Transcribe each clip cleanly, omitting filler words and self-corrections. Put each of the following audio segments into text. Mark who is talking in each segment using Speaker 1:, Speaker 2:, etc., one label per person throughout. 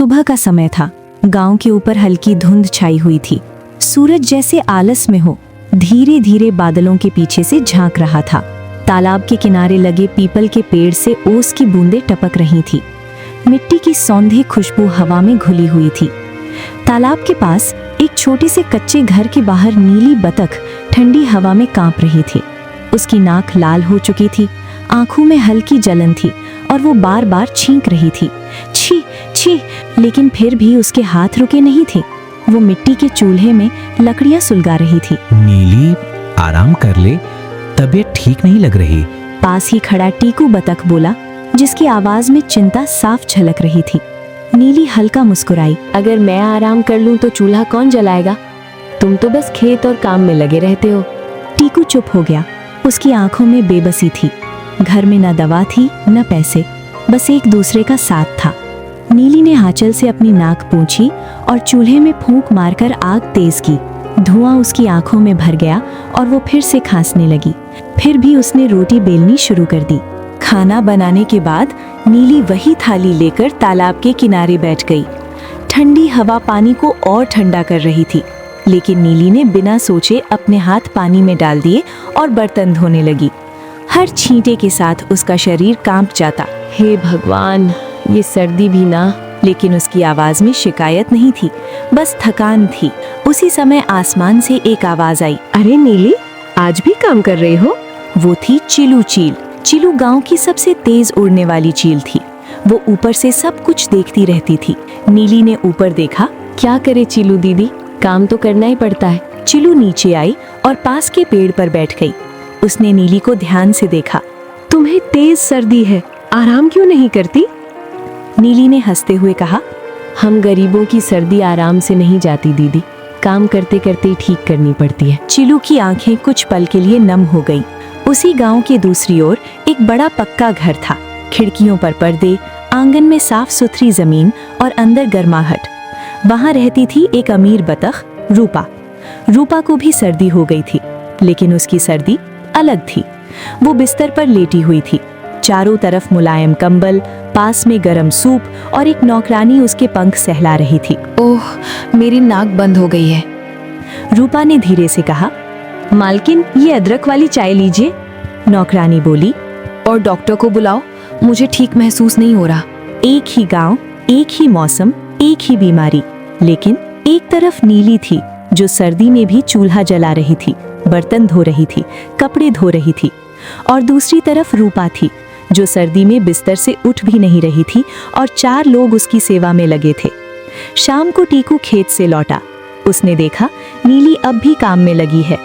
Speaker 1: सुबह का समय था। गांव के ऊपर हल्की धुंध छाई हुई थी। सूरज जैसे आलस में हो धीरे धीरे बादलों के पीछे से झांक रहा था। तालाब के किनारे लगे पीपल के पेड़ से ओस की बूंदें टपक रही थी। मिट्टी की सौंधी खुशबू हवा में घुली हुई थी। तालाब के पास एक छोटे से कच्चे घर के बाहर नीली बतख ठंडी हवा में कांप रही थी। उसकी नाक लाल हो चुकी थी, आंखों में हल्की जलन थी और वो बार बार छींक रही थी, छी छी। लेकिन फिर भी उसके हाथ रुके नहीं थे। वो मिट्टी के चूल्हे में लकड़ियां सुलगा रही थी।
Speaker 2: नीली, आराम कर ले, तबीयत ठीक नहीं लग रही।
Speaker 1: पास ही खड़ा टीकू बतख बोला, जिसकी आवाज में चिंता साफ झलक रही थी। नीली हल्का मुस्कुराई।
Speaker 3: अगर मैं आराम कर लूं तो चूल्हा कौन जलाएगा? तुम तो बस खेत और काम में लगे रहते हो।
Speaker 1: टीकू चुप हो गया। उसकी आंखों में बेबसी थी। घर में न दवा थी न पैसे, बस एक दूसरे का साथ था। नीली ने आंचल से अपनी नाक पोंछी और चूल्हे में फूंक मारकर आग तेज की। धुआं उसकी आंखों में भर गया और वो फिर से खांसने लगी। फिर भी उसने रोटी बेलनी शुरू कर दी। खाना बनाने के बाद नीली वही थाली लेकर तालाब के किनारे बैठ गई। ठंडी हवा पानी को और ठंडा कर रही थी, लेकिन नीली ने बिना सोचे अपने हाथ पानी में डाल दिए और बर्तन धोने लगी। हर छींटे के साथ उसका शरीर कांप जाता।
Speaker 3: हे भगवान, ये सर्दी भी ना।
Speaker 1: लेकिन उसकी आवाज में शिकायत नहीं थी, बस थकान थी। उसी समय आसमान से एक आवाज आई,
Speaker 3: अरे नीली, आज भी काम कर रही हो?
Speaker 1: वो थी चिलू चील। चिलू गांव की सबसे तेज उड़ने वाली चील थी। वो ऊपर से सब कुछ देखती रहती थी। नीली ने ऊपर देखा।
Speaker 3: क्या करे चिलू दीदी, काम तो करना ही पड़ता है।
Speaker 1: चिलू नीचे आई और पास के पेड़ पर बैठ गई। उसने नीली को ध्यान से देखा।
Speaker 3: तुम्हें तेज सर्दी है, आराम क्यों नहीं करती?
Speaker 1: नीली ने हंसते हुए कहा,
Speaker 3: हम गरीबों की सर्दी आराम से नहीं जाती दीदी, काम करते करते ठीक करनी पड़ती है।
Speaker 1: चिलू की आंखें कुछ पल के लिए नम हो गईं। उसी गांव के दूसरी ओर एक बड़ा पक्का घर था। खिड़कियों पर पर्दे, आंगन में साफ सुथरी जमीन और अंदर गर्माहट। वहां रहती थी एक अमीर बतख, रूपा। रूपा को भी सर्दी हो गई थी, लेकिन उसकी सर्दी अलग थी। वो बिस्तर पर लेटी हुई थी। चारों तरफ मुलायम कंबल, पास में गरम सूप और एक नौकरानी उसके पंख सहला रही थी।
Speaker 4: ओह, मेरी नाक बंद हो गई है।
Speaker 1: रूपा ने धीरे से कहा, मालकिन, ये अदरक वाली चाय लीजिए। नौकरानी बोली,
Speaker 4: और डॉक्टर को बुलाओ, मुझे ठीक महसूस नहीं हो रहा।
Speaker 1: एक ही गांव, एक ही मौसम, एक ही बीमारी। लेकिन एक तरफ नीली थी जो सर्दी में भी चूल्हा जला रही थी, बर्तन धो रही थी, कपड़े धो रही थी। और दूसरी तरफ रूपा थी जो सर्दी में बिस्तर से उठ भी नहीं रही थी और 4 लोग उसकी सेवा में लगे थे। शाम को टीकू खेत से लौटा। उसने देखा नीली अब भी काम में लगी है।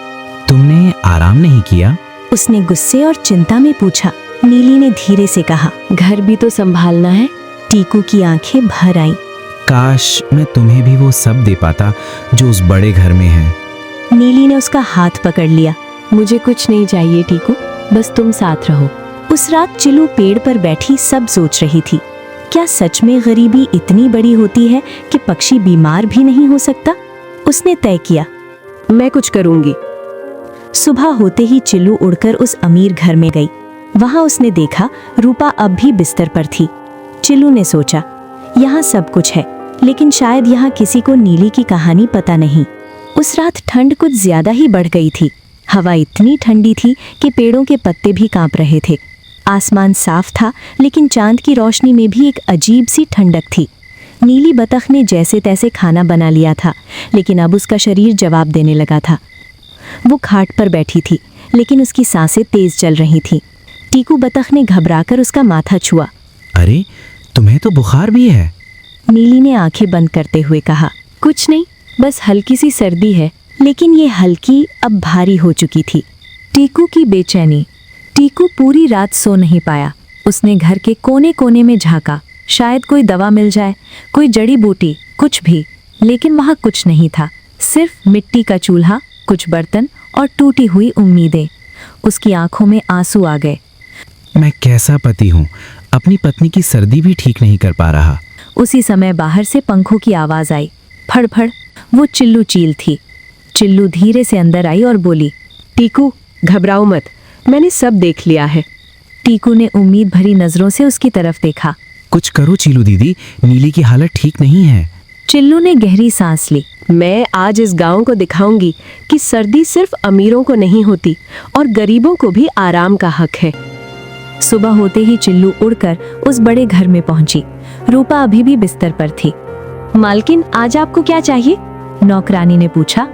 Speaker 2: तुमने आराम नहीं किया?
Speaker 1: उसने गुस्से और चिंता में पूछा। नीली ने धीरे से कहा,
Speaker 3: घर भी तो संभालना है।
Speaker 1: टीकू की आंखें भर आईं।
Speaker 2: काश मैं तुम्हें भी वो सब दे पाता जो उस बड़े घर में है।
Speaker 1: नीली ने उसका हाथ पकड़ लिया।
Speaker 3: मुझे कुछ नहीं चाहिए टीकू, बस तुम साथ रहो।
Speaker 1: उस रात चिलू पेड़ पर बैठी सब सोच रही थी, क्या सच में गरीबी इतनी बड़ी होती है कि पक्षी बीमार भी नहीं हो सकता? उसने तय किया,
Speaker 3: मैं कुछ करूंगी।
Speaker 1: सुबह होते ही चिल्लू उड़कर उस अमीर घर में गई। वहां उसने देखा रूपा अब भी बिस्तर पर थी। चिल्लू ने सोचा, यहाँ सब कुछ है, लेकिन शायद यहाँ किसी को नीली की कहानी पता नहीं। उस रात ठंड कुछ ज्यादा ही बढ़ गई थी। हवा इतनी ठंडी थी कि पेड़ों के पत्ते भी कांप रहे थे। आसमान साफ था, लेकिन चांद की रोशनी में भी एक अजीब सी ठंडक थी। नीली बतख ने जैसे तैसे खाना बना लिया था, लेकिन अब उसका शरीर जवाब देने लगा था। वो खाट पर बैठी थी, लेकिन उसकी सांसें तेज चल रही थीं। टीकू बतख ने घबराकर उसका माथा छुआ।
Speaker 2: अरे, तुम्हें तो बुखार भी है।
Speaker 1: नीली ने आंखें बंद करते हुए कहा,
Speaker 3: कुछ नहीं, बस हल्की सी सर्दी है।
Speaker 1: लेकिन ये हल्की अब भारी हो चुकी थी। टीकू की बेचैनी। टीकू पूरी रात सो नहीं पाया। उसने घर के कोने कोने में झांका, शायद कोई दवा मिल जाए, कोई जड़ी बूटी, कुछ भी। लेकिन वहाँ कुछ नहीं था, सिर्फ मिट्टी का चूल्हा, कुछ बर्तन और टूटी हुई उम्मीदें। उसकी आंखों में आंसू आ गए।
Speaker 2: मैं कैसा पति हूँ, अपनी पत्नी की सर्दी भी ठीक नहीं कर पा रहा।
Speaker 1: उसी समय बाहर से पंखों की आवाज आई, फड़फड़। वो चिल्लू चील थी। चिल्लू धीरे से अंदर आई और बोली,
Speaker 3: टीकू, घबराओ मत, मैंने सब देख लिया है।
Speaker 1: टीकू ने उम्मीद भरी नजरों से उसकी तरफ देखा।
Speaker 2: कुछ करो चीलू दीदी, नीली की हालत ठीक नहीं है।
Speaker 1: चिल्लू ने गहरी सांस ली।
Speaker 3: मैं आज इस गांव को दिखाऊंगी कि सर्दी सिर्फ अमीरों को नहीं होती और गरीबों को भी आराम का हक है।
Speaker 1: सुबह होते ही चिल्लू उड़कर उस बड़े घर में पहुंची। रूपा अभी भी बिस्तर पर थी। मालकिन, आज आपको क्या चाहिए? नौकरानी ने पूछा।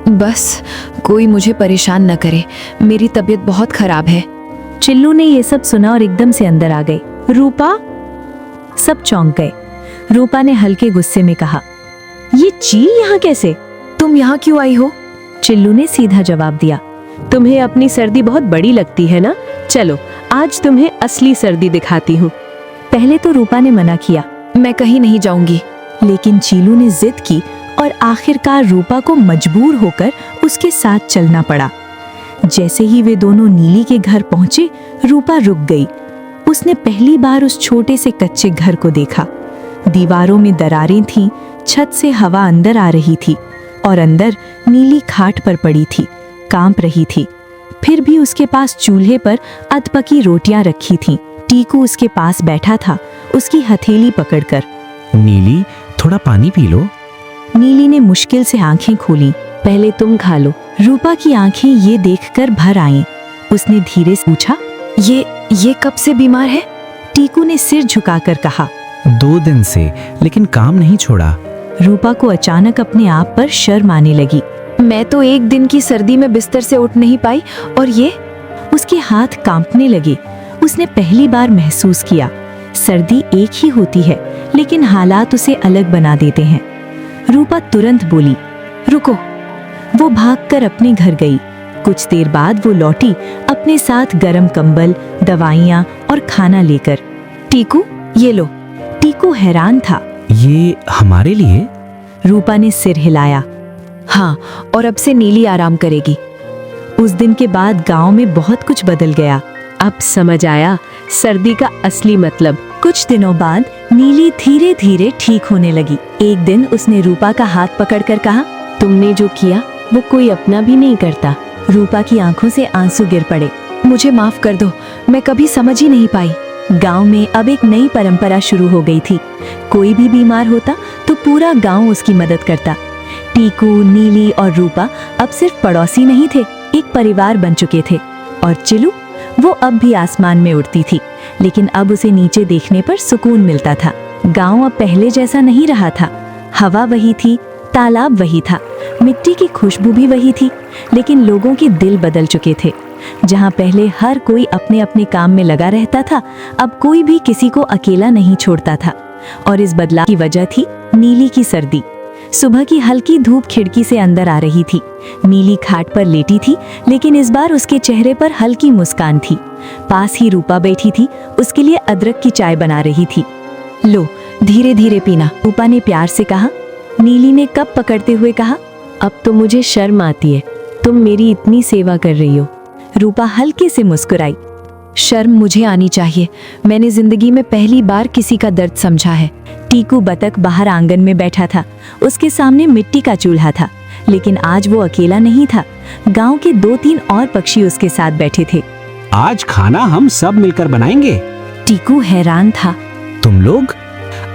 Speaker 4: बस कोई मुझे परेशान न करे, मेरी तबीयत बहुत खराब है।
Speaker 1: चिल्लू ने ये सब सुना और एकदम से अंदर आ गई। रूपा! सब चौंक गए। रूपा ने हल्के गुस्से में कहा, ये चील यहाँ कैसे?
Speaker 4: तुम यहाँ क्यों आई हो?
Speaker 1: चिल्लू ने सीधा जवाब दिया,
Speaker 3: तुम्हें अपनी सर्दी बहुत बड़ी लगती है ना? चलो आज तुम्हें असली सर्दी दिखाती हूँ।
Speaker 1: पहले तो रूपा ने मना किया,
Speaker 4: मैं कहीं नहीं जाऊंगी।
Speaker 1: लेकिन चीलू ने जिद की और आखिरकार रूपा को मजबूर होकर उसके साथ चलना पड़ा। जैसे ही वे दोनों नीली के घर पहुंचे, रूपा रुक गई। उसने पहली बार उस छोटे से कच्चे घर को देखा। दीवारों में दरारें थीं, छत से हवा अंदर आ रही थी और अंदर नीली खाट पर पड़ी थी, कांप रही थी। फिर भी उसके पास चूल्हे पर अधपकी रोटियां रखी थीं। टीकू उसके पास बैठा था, उसकी हथेली पकड़कर।
Speaker 2: नीली, थोड़ा पानी पी लो।
Speaker 1: नीली ने मुश्किल से आंखें खोलीं।
Speaker 3: पहले तुम खा लो।
Speaker 1: रूपा की आंखें ये देखकर भर आईं। उसने धीरे से पूछा,
Speaker 4: ये कब से बीमार है?
Speaker 1: टीकू ने सिर झुकाकर कहा।
Speaker 2: 2 दिन से, लेकिन काम नहीं छोड़ा।
Speaker 1: रूपा को अचानक अपने आप पर शर्म आने लगी।
Speaker 4: मैं तो 1 दिन की सर्दी में बिस्तर से उठ नहीं पाई और ये?
Speaker 1: उसके हाथ कांपने लगे। उसने पहली बार महसूस किया, सर्दी एक ही होती है, लेकिन हालात उसे अलग बना देते हैं। रूपा तुरंत बोली, रुको। वो भागकर अपने घर गई। कुछ देर बाद वो लौटी, अपने साथ गरम कंबल, दवाइयाँ और खाना लेकर।
Speaker 4: टीकू, ये लो।
Speaker 1: टीकू हैरान था।
Speaker 2: ये हमारे लिए?
Speaker 1: रूपा ने सिर हिलाया।
Speaker 4: हाँ, और अब से नीली आराम करेगी।
Speaker 1: उस दिन के बाद गांव में बहुत कुछ बदल गया।
Speaker 3: अब समझ आया सर्दी का असली मतलब।
Speaker 1: कुछ दिनों बाद नीली धीरे धीरे ठीक होने लगी। एक दिन उसने रूपा का हाथ पकड़कर कहा,
Speaker 3: तुमने जो किया वो कोई अपना भी नहीं करता।
Speaker 1: रूपा की आंखों से आंसू गिर पड़े।
Speaker 4: मुझे माफ कर दो, मैं कभी समझ ही नहीं पाई।
Speaker 1: गांव में अब एक नई परंपरा शुरू हो गई थी। कोई भी बीमार होता तो पूरा गांव उसकी मदद करता। टीकू, नीली और रूपा अब सिर्फ पड़ोसी नहीं थे, एक परिवार बन चुके थे। और चिलू, वो अब भी आसमान में उड़ती थी, लेकिन अब उसे नीचे देखने पर सुकून मिलता था। गांव अब पहले जैसा नहीं रहा था। हवा वही थी, तालाब वही था, मिट्टी की खुशबू भी वही थी, लेकिन लोगों के दिल बदल चुके थे। जहां पहले हर कोई अपने अपने काम में लगा रहता था, अब कोई भी किसी को अकेला नहीं छोड़ता था। और इस बदलाव की वजह थी नीली की सर्दी। सुबह की हल्की धूप खिड़की से अंदर आ रही थी। नीली खाट पर लेटी थी, लेकिन इस बार उसके चेहरे पर हल्की मुस्कान थी। पास ही रूपा बैठी थी, उसके लिए अदरक की चाय बना रही थी।
Speaker 4: लो, धीरे धीरे पीना,
Speaker 1: रूपा ने प्यार से कहा। नीली ने कप पकड़ते हुए कहा,
Speaker 3: अब तो मुझे शर्म आती है, तुम मेरी इतनी सेवा कर रही हो।
Speaker 1: रूपा हल्के से मुस्कुराई।
Speaker 4: शर्म मुझे आनी चाहिए, मैंने जिंदगी में पहली बार किसी का दर्द समझा है।
Speaker 1: टीकू बतख बाहर आंगन में बैठा था। उसके सामने मिट्टी का चूल्हा था, लेकिन आज वो अकेला नहीं था। गांव के 2-3 और पक्षी उसके साथ बैठे थे।
Speaker 5: आज खाना हम सब मिलकर बनाएंगे।
Speaker 1: टीकू हैरान था।
Speaker 2: तुम लोग?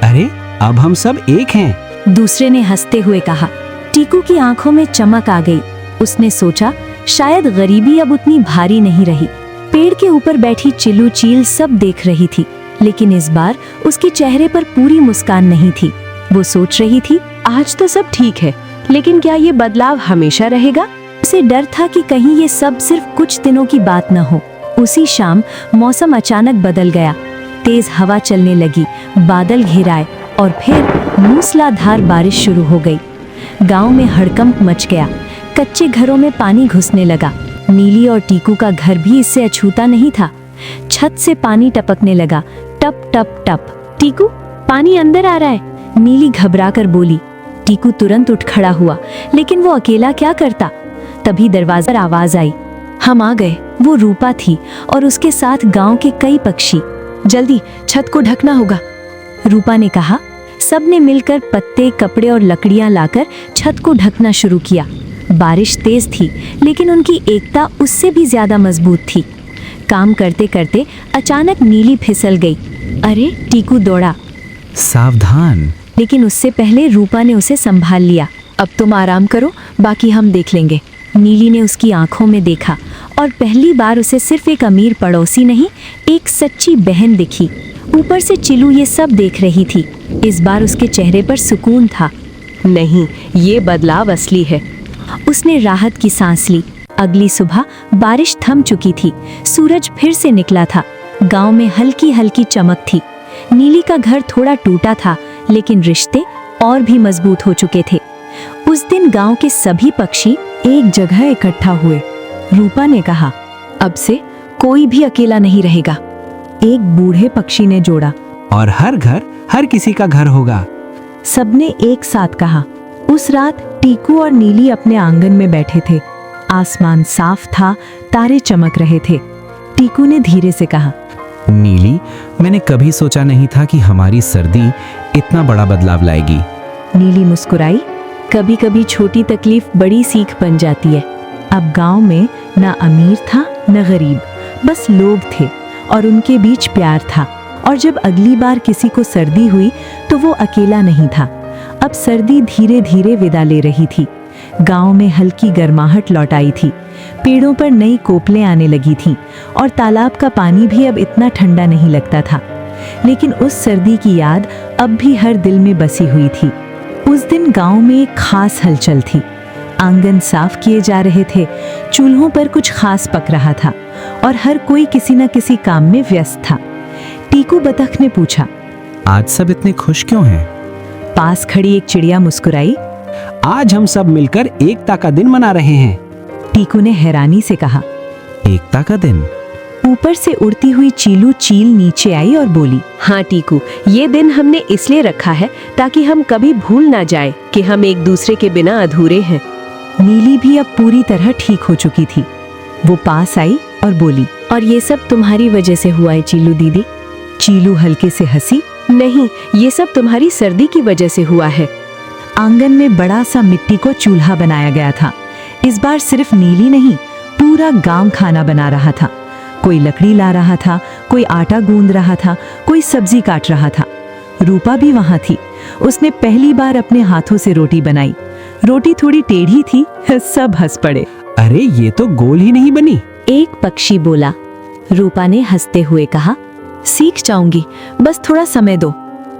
Speaker 5: अरे, अब हम सब एक हैं।
Speaker 1: दूसरे ने हंसते हुए कहा। टीकू की आंखों में चमक आ गई। उसने सोचा, शायद गरीबी अब उतनी भारी नहीं रही। पेड़ के ऊपर बैठी चिल्लू चील सब देख रही थी, लेकिन इस बार उसके चेहरे पर पूरी मुस्कान नहीं थी। वो सोच रही थी,
Speaker 3: आज तो सब ठीक है, लेकिन क्या ये बदलाव हमेशा रहेगा?
Speaker 1: उसे डर था कि कहीं ये सब सिर्फ कुछ दिनों की बात न हो। उसी शाम मौसम अचानक बदल गया। तेज हवा चलने लगी, बादल घिराए और फिर मूसलाधार बारिश शुरू हो गई। गांव में हड़कंप मच गया। कच्चे घरों में पानी घुसने लगा। नीली और टीकू का घर भी इससे अछूता नहीं था। छत से पानी टपकने लगा, टप टप टप।
Speaker 3: टीकू, पानी अंदर आ रहा है।
Speaker 1: नीली घबराकर बोली। टीकू तुरंत उठ खड़ा हुआ, लेकिन वो अकेला क्या करता। तभी दरवाजा पर आवाज आई।
Speaker 4: हम आ गए।
Speaker 1: वो रूपा थी और उसके साथ गांव के कई पक्षी।
Speaker 4: जल्दी छत को ढकना होगा,
Speaker 1: रूपा ने कहा। सबने मिलकर पत्ते, कपड़े और लकड़ियां लाकर छत को ढकना शुरू किया। बारिश तेज थी, लेकिन उनकी एकता उससे भी ज्यादा मजबूत थी। काम करते करते अचानक नीली फिसल गई। अरे, टीकू दौड़ा,
Speaker 2: सावधान।
Speaker 1: लेकिन उससे पहले रूपा ने उसे संभाल लिया।
Speaker 4: अब तुम आराम करो, बाकी हम देख लेंगे।
Speaker 1: नीली ने उसकी आंखों में देखा और पहली बार उसे सिर्फ एक अमीर पड़ोसी नहीं, एक सच्ची बहन दिखी। ऊपर से चिलू ये सब देख रही थी। इस बार उसके चेहरे पर सुकून था।
Speaker 3: नहीं, ये बदलाव असली है।
Speaker 1: उसने राहत की सांस ली। अगली सुबह बारिश थम चुकी थी। सूरज फिर से निकला था। गांव में हल्की हल्की चमक थी। नीली का घर थोड़ा टूटा था, लेकिन रिश्ते और भी मजबूत हो चुके थे। उस दिन गांव के सभी पक्षी
Speaker 4: एक जगह इकट्ठा हुए। रूपा ने कहा, अब से कोई भी अकेला नहीं रहेगा। एक बूढ़े पक्षी ने जोड़ा।
Speaker 5: और हर घर हर किसी का घर होगा।
Speaker 4: सबने एक साथ कहा। उस रात टीकू और नीली अपने आंगन में बैठे थे। आसमान साफ था, तारे चमक रहे थे। टीकू ने धीरे से कहा,
Speaker 2: नीली, मैंने कभी सोचा नहीं था कि हमारी सर्दी इतना बड़ा बदलाव लाएगी।
Speaker 4: नीली मुस्कुराई। कभी कभी छोटी तकलीफ बड़ी सीख बन जाती है। अब गांव में न अमीर था न गरीब, बस लोग थे और उनके बीच प्यार था। और जब अगली बार किसी को सर्दी हुई तो वो अकेला नहीं था। अब सर्दी धीरे धीरे विदा ले रही थी। गांव में हल्की गर्माहट लौट आई थी। पेड़ों पर नई कोपलें आने लगी थीं और तालाब का पानी भी अब इतना ठंडा नहीं लगता था। लेकिन उस सर्दी की याद अब भी हर दिल में बसी हुई थी। उस दिन गांव में एक खास हलचल थी। आंगन साफ किए जा रहे थे, चूल्हों पर कुछ खास पक रहा था और हर कोई किसी न किसी काम में व्यस्त था। टीकू बतख ने पूछा,
Speaker 2: आज सब इतने खुश क्यों हैं?
Speaker 4: पास खड़ी एक चिड़िया मुस्कुराई।
Speaker 5: आज हम सब मिलकर एकता का दिन मना रहे हैं।
Speaker 4: टीकू ने हैरानी से कहा।
Speaker 2: एकता का दिन?
Speaker 4: ऊपर से उड़ती हुई चीलू चील नीचे आई और बोली,
Speaker 3: हाँ टीकू, ये दिन हमने इसलिए रखा है ताकि हम कभी भूल ना जाए कि हम एक दूसरे के बिना अधूरे हैं।
Speaker 4: नीली भी अब पूरी तरह ठीक हो चुकी थी। वो पास आई और बोली,
Speaker 1: और ये सब तुम्हारी वजह से हुआ है चीलू दीदी।
Speaker 4: चीलू हल्के से हंसी।
Speaker 3: नहीं, ये सब तुम्हारी सर्दी की वजह से हुआ है।
Speaker 4: आंगन में बड़ा सा मिट्टी को चूल्हा बनाया गया था। इस बार सिर्फ नीली नहीं, पूरा गांव खाना बना रहा था। कोई लकड़ी ला रहा था, कोई आटा गूंद रहा था, कोई सब्जी काट रहा था। रूपा भी वहां थी। उसने पहली बार अपने हाथों से रोटी बनाई। रोटी थोड़ी टेढ़ी थी, सब हंस पड़े।
Speaker 5: अरे, ये तो गोल ही नहीं बनी।
Speaker 1: एक पक्षी बोला। रूपा ने हंसते हुए कहा,
Speaker 4: सीख जाऊंगी, बस थोड़ा समय दो।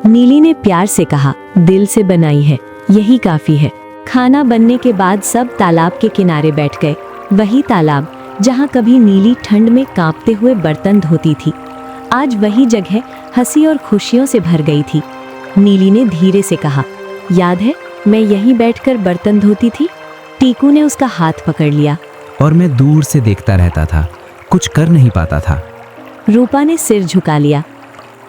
Speaker 1: नीली ने प्यार से कहा, दिल से बनाई है, यही काफी है। खाना बनने के बाद सब तालाब के किनारे बैठ गए। वही तालाब जहाँ कभी नीली ठंड में कांपते हुए बर्तन धोती थी, आज वही जगह हंसी और खुशियों से भर गई थी। नीली ने धीरे से कहा, याद है मैं यहीं बैठकर बर्तन धोती थी? टीकू ने उसका हाथ पकड़ लिया।
Speaker 2: और मैं दूर से देखता रहता था, कुछ कर नहीं पाता था।
Speaker 1: रूपा ने सिर झुका लिया।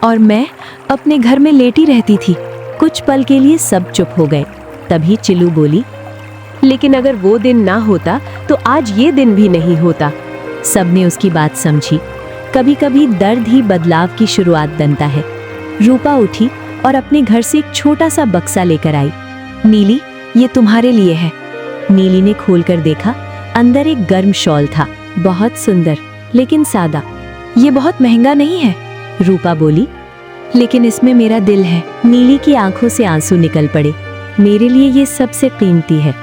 Speaker 4: और मैं अपने घर में लेटी रहती थी।
Speaker 1: कुछ पल के लिए सब चुप हो गए। तभी चिलू बोली,
Speaker 3: लेकिन अगर वो दिन ना होता तो आज ये दिन भी नहीं होता।
Speaker 1: सबने उसकी बात समझी। कभी कभी दर्द ही बदलाव की शुरुआत बनता है। रूपा उठी और अपने घर से एक छोटा सा बक्सा लेकर आई।
Speaker 4: नीली, ये तुम्हारे लिए है।
Speaker 1: नीली ने खोलकर देखा। अंदर एक गर्म शॉल था, बहुत सुंदर लेकिन सादा।
Speaker 4: ये बहुत महंगा नहीं है,
Speaker 1: रूपा बोली,
Speaker 4: लेकिन इसमें मेरा दिल है।
Speaker 1: नीली की आंखों से आंसू निकल पड़े। मेरे लिए ये सबसे कीमती है,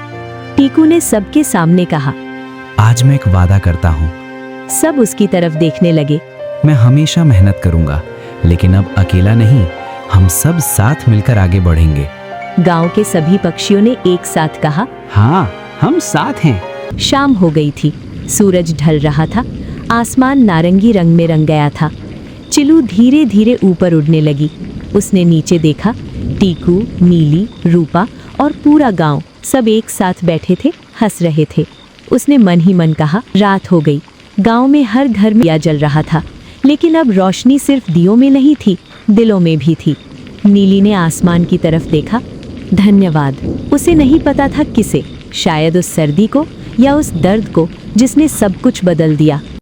Speaker 1: टीकू ने सबके सामने कहा।
Speaker 2: आज मैं एक वादा करता हूँ।
Speaker 1: सब उसकी तरफ देखने लगे।
Speaker 2: मैं हमेशा मेहनत करूंगा, लेकिन अब अकेला नहीं, हम सब साथ मिलकर आगे बढ़ेंगे।
Speaker 1: गांव के सभी पक्षियों ने एक साथ कहा,
Speaker 5: हाँ, हम साथ हैं।
Speaker 1: शाम हो गई थी। सूरज ढल रहा था। आसमान नारंगी रंग में रंग गया था। चिलू धीरे धीरे ऊपर उड़ने लगी। उसने नीचे देखा। टीकू, नीली, रूपा और पूरा गांव सब एक साथ बैठे थे, हंस रहे थे। उसने मन ही मन कहा, रात हो गई। गांव में हर घर में दिया जल रहा था, लेकिन अब रोशनी सिर्फ दियों में नहीं थी, दिलों में भी थी। नीली ने आसमान की तरफ देखा। धन्यवाद। उसे नहीं पता था किसे, शायद उस सर्दी को या उस दर्द को जिसने सब कुछ बदल दिया।